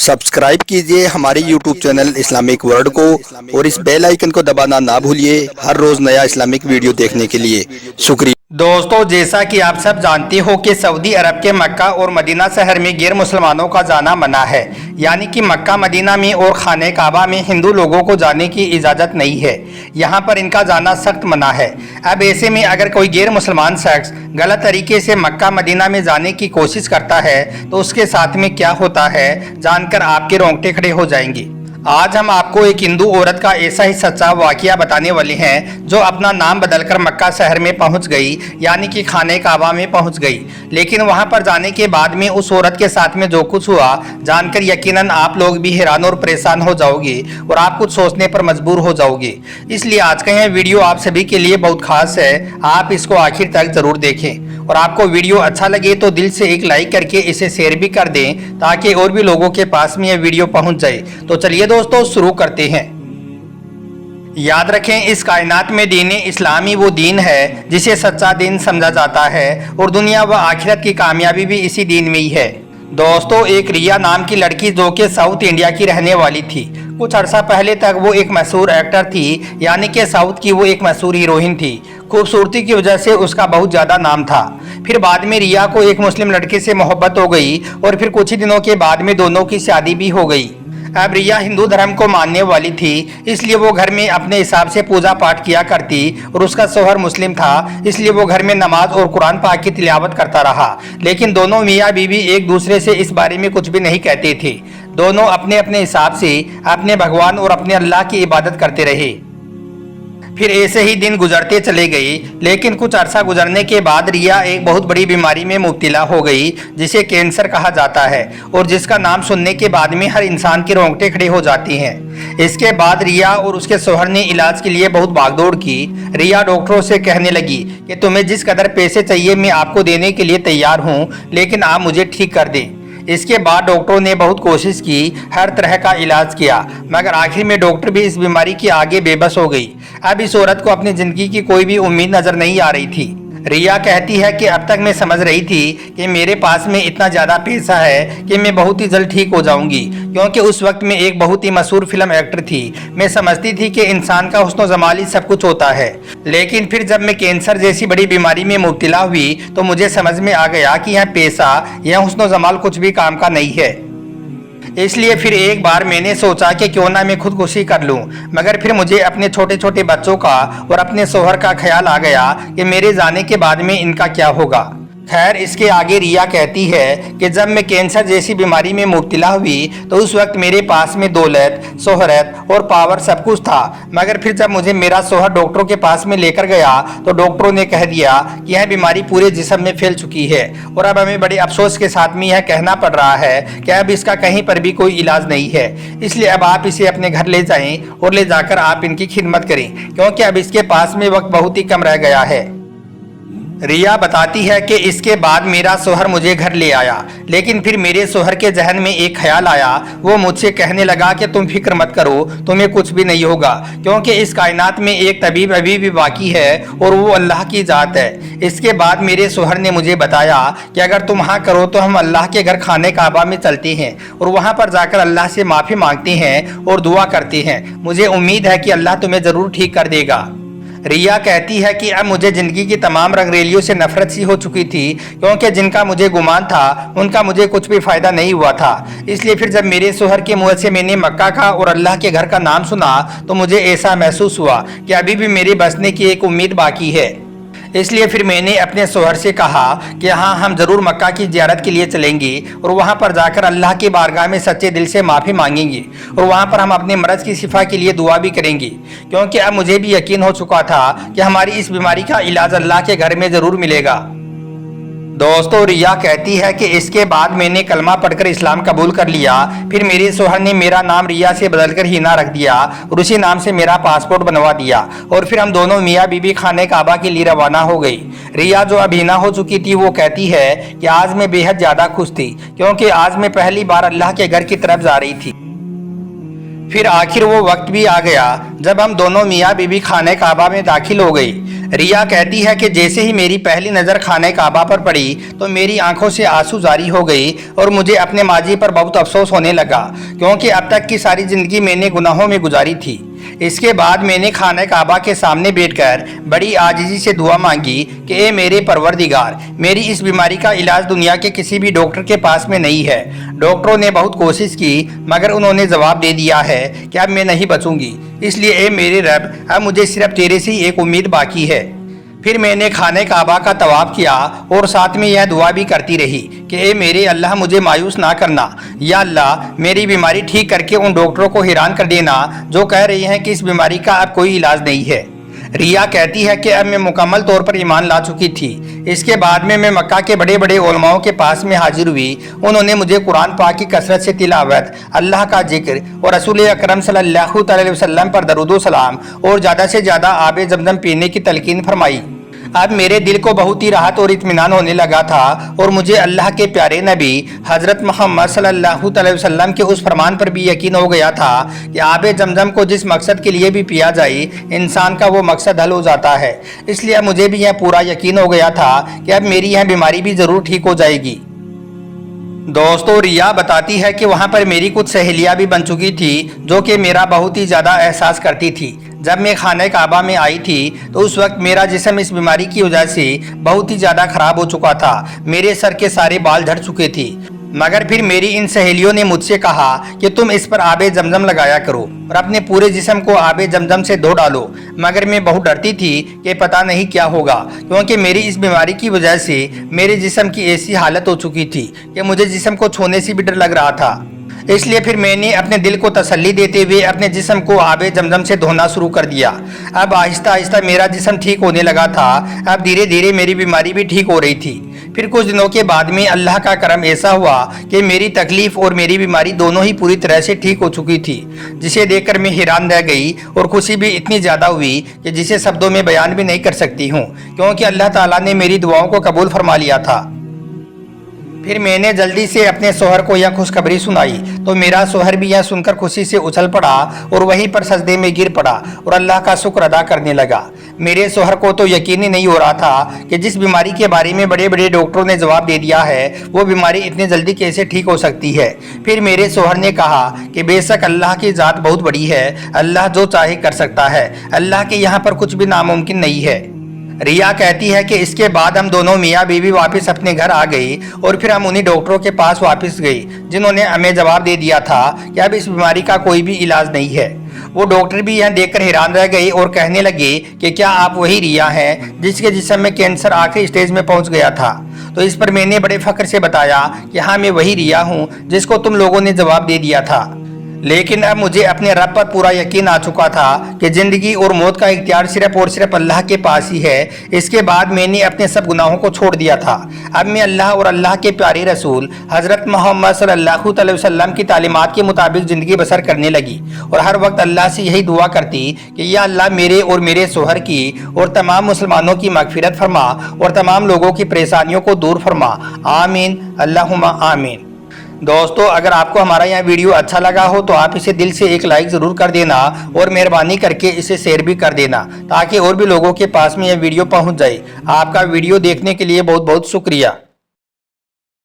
Subscribe कीजिए हमारे YouTube channel Islamic world को और इस बेल आइकन को दबाना ना भूलिए हर रोज नया इस्लामिक वीडियो देखने के लिए। शुक्रिया। दोस्तों, जैसा कि आप सब जानते हो कि सऊदी अरब के मक्का और मदीना शहर में गैर मुसलमानों का जाना मना है, यानी कि मक्का मदीना में और खाने काबा में हिंदू लोगों को जाने की इजाज़त नहीं है। यहाँ पर इनका जाना सख्त मना है। अब ऐसे में अगर कोई गैर मुसलमान शख्स गलत तरीके से मक्का मदीना में जाने की कोशिश करता है तो उसके साथ में क्या होता है जानकर आपके रोंगटे खड़े हो जाएंगे। आज हम आपको एक हिंदू औरत का ऐसा ही सच्चा वाकया बताने वाले हैं जो अपना नाम बदलकर मक्का शहर में पहुंच गई, यानी कि खाने काबा में पहुंच गई। लेकिन वहां पर जाने के बाद में उस औरत के साथ में जो कुछ हुआ जानकर यकीनन आप लोग भी हैरान और परेशान हो जाओगे और आप कुछ सोचने पर मजबूर हो जाओगे। इसलिए आज का यह वीडियो आप सभी के लिए बहुत खास है, आप इसको आखिर तक जरूर देखें और आपको वीडियो अच्छा लगे तो दिल से एक लाइक करके इसे शेयर भी कर दें ताकि और भी लोगों के पास में यह वीडियो पहुंच जाए। तो चलिए दोस्तों शुरू करते हैं। याद रखें, इस कायनात में दीन इस्लामी वो दीन है जिसे सच्चा दीन समझा जाता है और दुनिया व आखिरत की कामयाबी भी इसी दीन में ही है। दोस्तों, एक रिया नाम की लड़की जो कि साउथ इंडिया की रहने वाली थी, कुछ अरसा पहले तक वो एक मशहूर एक्टर थी, यानी कि साउथ की वो एक मशहूर हीरोइन थी। खूबसूरती की वजह से उसका बहुत ज़्यादा नाम था। फिर बाद में रिया को एक मुस्लिम लड़के से मोहब्बत हो गई और फिर कुछ ही दिनों के बाद में दोनों की शादी भी हो गई। अब रिया हिंदू धर्म को मानने वाली थी, इसलिए वो घर में अपने हिसाब से पूजा पाठ किया करती और उसका शौहर मुस्लिम था, इसलिए वो घर में नमाज और कुरान पाक की तिलावत करता रहा। लेकिन दोनों मियाँ बीवी एक दूसरे से इस बारे में कुछ भी नहीं कहते थे। दोनों अपने अपने हिसाब से अपने भगवान और अपने अल्लाह की इबादत करते रहे। फिर ऐसे ही दिन गुजरते चले गए, लेकिन कुछ अरसा गुजरने के बाद रिया एक बहुत बड़ी बीमारी में मुब्तला हो गई जिसे कैंसर कहा जाता है और जिसका नाम सुनने के बाद में हर इंसान के रोंगटे खड़े हो जाते हैं। इसके बाद रिया और उसके शौहर ने इलाज के लिए बहुत भागदौड़ की। रिया डॉक्टरों से कहने लगी कि तुम्हें जिस कदर पैसे चाहिए मैं आपको देने के लिए तैयार हूँ, लेकिन आप मुझे ठीक कर दें। इसके बाद डॉक्टरों ने बहुत कोशिश की, हर तरह का इलाज किया, मगर आखिर में डॉक्टर भी इस बीमारी के आगे बेबस हो गई। अब इस औरत को अपनी जिंदगी की कोई भी उम्मीद नजर नहीं आ रही थी। रिया कहती है कि अब तक मैं समझ रही थी कि मेरे पास में इतना ज़्यादा पैसा है कि मैं बहुत ही जल्द ठीक हो जाऊंगी, क्योंकि उस वक्त मैं एक बहुत ही मशहूर फिल्म एक्टर थी। मैं समझती थी कि इंसान का हुस्न जमाल ही सब कुछ होता है। लेकिन फिर जब मैं कैंसर जैसी बड़ी बीमारी में मुब्तला हुई तो मुझे समझ में आ गया कि यह पैसा या हुस्न जमाल कुछ भी काम का नहीं है। इसलिए फिर एक बार मैंने सोचा कि क्यों ना मैं खुदकुशी कर लूं, मगर फिर मुझे अपने छोटे छोटे बच्चों का और अपने शौहर का ख्याल आ गया कि मेरे जाने के बाद में इनका क्या होगा। खैर, इसके आगे रिया कहती है कि जब मैं कैंसर जैसी बीमारी में मुब्तला हुई तो उस वक्त मेरे पास में दौलत, शोहरत और पावर सब कुछ था, मगर फिर जब मुझे मेरा शौहर डॉक्टरों के पास में लेकर गया तो डॉक्टरों ने कह दिया कि यह बीमारी पूरे जिस्म में फैल चुकी है और अब हमें बड़े अफसोस के साथ में यह कहना पड़ रहा है कि अब इसका कहीं पर भी कोई इलाज नहीं है। इसलिए अब आप इसे अपने घर ले जाएं और ले जाकर आप इनकी खिदमत करें, क्योंकि अब इसके पास में वक्त बहुत ही कम रह गया है। रिया बताती है कि इसके बाद मेरा शौहर मुझे घर ले आया, लेकिन फिर मेरे शौहर के जहन में एक ख्याल आया। वो मुझसे कहने लगा कि तुम फिक्र मत करो, तुम्हें कुछ भी नहीं होगा, क्योंकि इस कायनात में एक तबीब अभी भी बाकी है और वो अल्लाह की जात है। इसके बाद मेरे शौहर ने मुझे बताया कि अगर तुम हाँ करो तो हम अल्लाह के घर खाने काबा में चलते हैं और वहाँ पर जाकर अल्लाह से माफ़ी मांगते हैं और दुआ करते हैं। मुझे उम्मीद है कि अल्लाह तुम्हें ज़रूर ठीक कर देगा। रिया कहती है कि अब मुझे ज़िंदगी की तमाम रंगरेलियों से नफरत सी हो चुकी थी, क्योंकि जिनका मुझे गुमान था उनका मुझे कुछ भी फ़ायदा नहीं हुआ था। इसलिए फिर जब मेरे शौहर के मुँह से मैंने मक्का का और अल्लाह के घर का नाम सुना तो मुझे ऐसा महसूस हुआ कि अभी भी मेरे बचने की एक उम्मीद बाकी है। इसलिए फिर मैंने अपने शौहर से कहा कि हाँ, हम ज़रूर मक्का की ज़ियारत के लिए चलेंगे और वहाँ पर जाकर अल्लाह की बारगाह में सच्चे दिल से माफ़ी मांगेंगे और वहाँ पर हम अपने मर्ज़ की शिफा के लिए दुआ भी करेंगे, क्योंकि अब मुझे भी यकीन हो चुका था कि हमारी इस बीमारी का इलाज अल्लाह के घर में ज़रूर मिलेगा। दोस्तों, रिया कहती है कि इसके बाद मैंने कलमा पढ़कर इस्लाम कबूल कर लिया। फिर मेरे शौहर ने मेरा नाम रिया से बदलकर हीना रख दिया और उसी नाम से मेरा पासपोर्ट बनवा दिया और फिर हम दोनों मियाँ बीबी खाने काबा के लिए रवाना हो गई। रिया जो अब हीना हो चुकी थी वो कहती है कि आज मैं बेहद ज़्यादा खुश थी, क्योंकि आज मैं पहली बार अल्लाह के घर की तरफ जा रही थी। फिर आखिर वो वक्त भी आ गया जब हम दोनों मियाँ बीबी खाने काबा में दाखिल हो गई। रिया कहती है कि जैसे ही मेरी पहली नज़र खाने काबा पर पड़ी तो मेरी आंखों से आंसू जारी हो गई और मुझे अपने माजी पर बहुत अफसोस होने लगा, क्योंकि अब तक की सारी ज़िंदगी मैंने गुनाहों में गुजारी थी। इसके बाद मैंने खाने काबा के सामने बैठकर बड़ी आजिज़ी से दुआ मांगी कि ए मेरे परवरदिगार, मेरी इस बीमारी का इलाज दुनिया के किसी भी डॉक्टर के पास में नहीं है। डॉक्टरों ने बहुत कोशिश की मगर उन्होंने जवाब दे दिया है कि अब मैं नहीं बचूंगी, इसलिए ए मेरे रब, अब मुझे सिर्फ तेरे से ही एक उम्मीद बाकी है। फिर मैंने खाने काबा का तवाफ किया और साथ में यह दुआ भी करती रही कि ए मेरे अल्लाह, मुझे मायूस ना करना। या अल्लाह, मेरी बीमारी ठीक करके उन डॉक्टरों को हैरान कर देना जो कह रही हैं कि इस बीमारी का अब कोई इलाज नहीं है। रिया कहती है कि अब मैं मुकम्मल तौर पर ईमान ला चुकी थी। इसके बाद में मैं मक्का के बड़े बड़े उलमाओं के पास में हाजिर हुई। उन्होंने मुझे कुरान पाक की कसरत से तिलावत, अल्लाह का जिक्र और रसूल अकरम सल्लल्लाहु अलैहि वसल्लम पर दरूद सलाम और ज़्यादा से ज़्यादा आब जमजम पीने की तलकीन फरमाई। अब मेरे दिल को बहुत ही राहत और इत्मीनान होने लगा था और मुझे अल्लाह के प्यारे नबी हज़रत मोहम्मद सल्लल्लाहु अलैहि वसल्लम के उस फरमान पर भी यकीन हो गया था कि आब जमजम को जिस मकसद के लिए भी पिया जाए, इंसान का वो मकसद हल हो जाता है। इसलिए अब मुझे भी यह पूरा यकीन हो गया था कि अब मेरी यह बीमारी भी ज़रूर ठीक हो जाएगी। दोस्तों, रिया बताती है कि वहाँ पर मेरी कुछ सहेलियाँ भी बन चुकी थी जो कि मेरा बहुत ही ज़्यादा एहसास करती थी। जब मैं खाने काबा में आई थी तो उस वक्त मेरा जिस्म इस बीमारी की वजह से बहुत ही ज़्यादा ख़राब हो चुका था। मेरे सर के सारे बाल झड़ चुके थे, मगर फिर मेरी इन सहेलियों ने मुझसे कहा कि तुम इस पर आबे जमजम लगाया करो और अपने पूरे जिस्म को आबे जमजम से धो डालो। मगर मैं बहुत डरती थी कि पता नहीं क्या होगा, क्योंकि मेरी इस बीमारी की वजह से मेरे जिस्म की ऐसी हालत हो चुकी थी कि मुझे जिस्म को छूने से भी डर लग रहा था। इसलिए फिर मैंने अपने दिल को तसल्ली देते हुए अपने जिस्म को आबे जमजम से धोना शुरू कर दिया। अब आहिस्ता आहिस्ता मेरा जिस्म ठीक होने लगा था। अब धीरे धीरे मेरी बीमारी भी ठीक हो रही थी। फिर कुछ दिनों के बाद में अल्लाह का करम ऐसा हुआ कि मेरी तकलीफ और मेरी बीमारी दोनों ही पूरी तरह से ठीक हो चुकी थी, जिसे देखकर मैं हैरान रह गई और खुशी भी इतनी ज़्यादा हुई कि जिसे शब्दों में बयान भी नहीं कर सकती हूँ, क्योंकि अल्लाह ताला ने मेरी दुआओं को कबूल फरमा लिया था। फिर मैंने जल्दी से अपने शोहर को यह खुशखबरी सुनाई तो मेरा शोहर भी यह सुनकर खुशी से उछल पड़ा और वहीं पर सजदे में गिर पड़ा और अल्लाह का शुक्र अदा करने लगा। मेरे शोहर को तो यकीन ही नहीं हो रहा था कि जिस बीमारी के बारे में बड़े बड़े डॉक्टरों ने जवाब दे दिया है वो बीमारी इतनी जल्दी कैसे ठीक हो सकती है। फिर मेरे शोहर ने कहा कि बेशक अल्लाह की ज़ात बहुत बड़ी है, अल्लाह जो चाहे कर सकता है, अल्लाह के यहाँ पर कुछ भी नामुमकिन नहीं है। रिया कहती है कि इसके बाद हम दोनों मियाँ बीवी वापस अपने घर आ गई और फिर हम उन्हीं डॉक्टरों के पास वापस गई जिन्होंने हमें जवाब दे दिया था कि अब इस बीमारी का कोई भी इलाज नहीं है। वो डॉक्टर भी यह देखकर हैरान रह गई और कहने लगे कि क्या आप वही रिया हैं जिसके जिस्म में कैंसर आखिरी स्टेज में पहुंच गया था। तो इस पर मैंने बड़े फख्र से बताया कि हाँ, मैं वही रिया हूँ जिसको तुम लोगों ने जवाब दे दिया था। लेकिन अब मुझे अपने रब पर पूरा यकीन आ चुका था कि ज़िंदगी और मौत का इख्तियार सिर्फ और सिर्फ अल्लाह के पास ही है। इसके बाद मैंने अपने सब गुनाहों को छोड़ दिया था। अब मैं अल्लाह और अल्लाह के प्यारे रसूल हज़रत मोहम्मद सल्लल्लाहु अलैहि वसल्लम की तालीमात के मुताबिक ज़िंदगी बसर करने लगी और हर वक्त अल्लाह से यही दुआ करती कि या अल्लाह, मेरे और मेरे शोहर की और तमाम मुसलमानों की मगफिरत फरमा और तमाम लोगों की परेशानियों को दूर फरमा। आमीन, अल्लाहुम्मा आमीन। दोस्तों, अगर आपको हमारा यह वीडियो अच्छा लगा हो तो आप इसे दिल से एक लाइक ज़रूर कर देना और मेहरबानी करके इसे शेयर भी कर देना ताकि और भी लोगों के पास में यह वीडियो पहुंच जाए। आपका वीडियो देखने के लिए बहुत बहुत शुक्रिया।